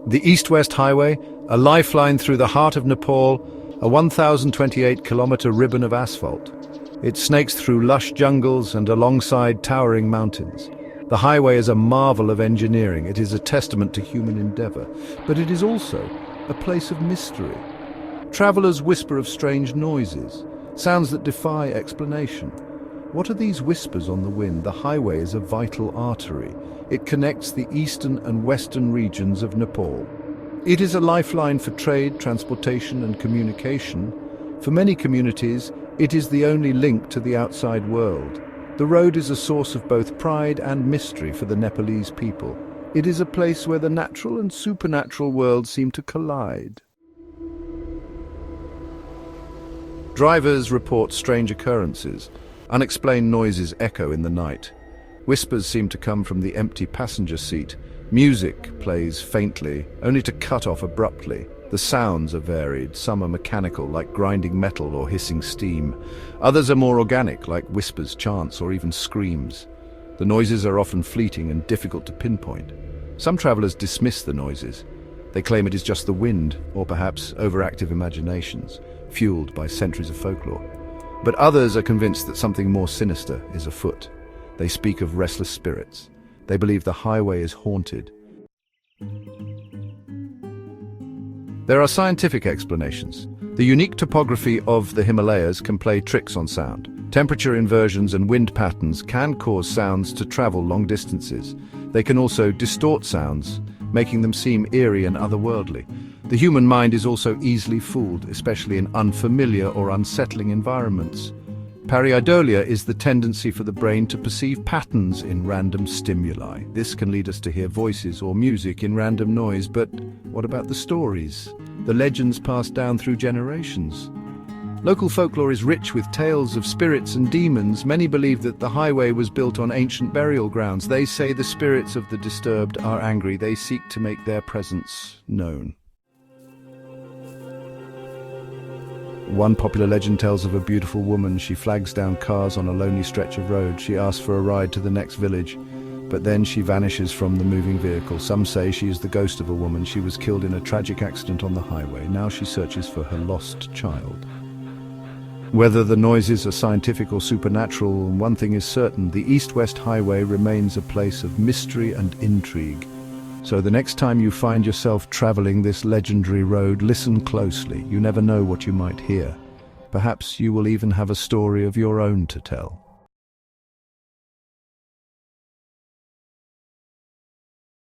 The East-West Highway, a lifeline through the heart of Nepal, a 1,028-kilometer ribbon of asphalt. It snakes through lush jungles and alongside towering mountains. The highway is a marvel of engineering. It is a testament to human endeavor, but it is also a place of mystery. Travelers whisper of strange noises, sounds that defy explanation. What are these whispers on the wind? The highway is a vital artery. It connects the eastern and western regions of Nepal. It is a lifeline for trade, transportation, and communication. For many communities, it is the only link to the outside world. The road is a source of both pride and mystery for the Nepalese people. It is a place where the natural and supernatural worlds seem to collide. Drivers report strange occurrences. Unexplained noises echo in the night. Whispers seem to come from the empty passenger seat. Music plays faintly, only to cut off abruptly. The sounds are varied. Some are mechanical, like grinding metal or hissing steam. Others are more organic, like whispers, chants, or even screams. The noises are often fleeting and difficult to pinpoint. Some travelers dismiss the noises. They claim it is just the wind, or perhaps overactive imaginations, fueled by centuries of folklore. But others are convinced that something more sinister is afoot. They speak of restless spirits. They believe the highway is haunted. There are scientific explanations. The unique topography of the Himalayas can play tricks on sound. Temperature inversions and wind patterns can cause sounds to travel long distances. They can also distort sounds, making them seem eerie and otherworldly. The human mind is also easily fooled, especially in unfamiliar or unsettling environments. Pareidolia is the tendency for the brain to perceive patterns in random stimuli. This can lead us to hear voices or music in random noise, but what about the stories? The legends passed down through generations. Local folklore is rich with tales of spirits and demons. Many believe that the highway was built on ancient burial grounds. They say the spirits of the disturbed are angry. They seek to make their presence known. One popular legend tells of a beautiful woman. She flags down cars on a lonely stretch of road. She asks for a ride to the next village, but then she vanishes from the moving vehicle. Some say she is the ghost of a woman. She was killed in a tragic accident on the highway. Now she searches for her lost child. Whether the noises are scientific or supernatural, one thing is certain: the East-West Highway remains a place of mystery and intrigue. So the next time you find yourself traveling this legendary road, listen closely. You never know what you might hear. Perhaps you will even have a story of your own to tell.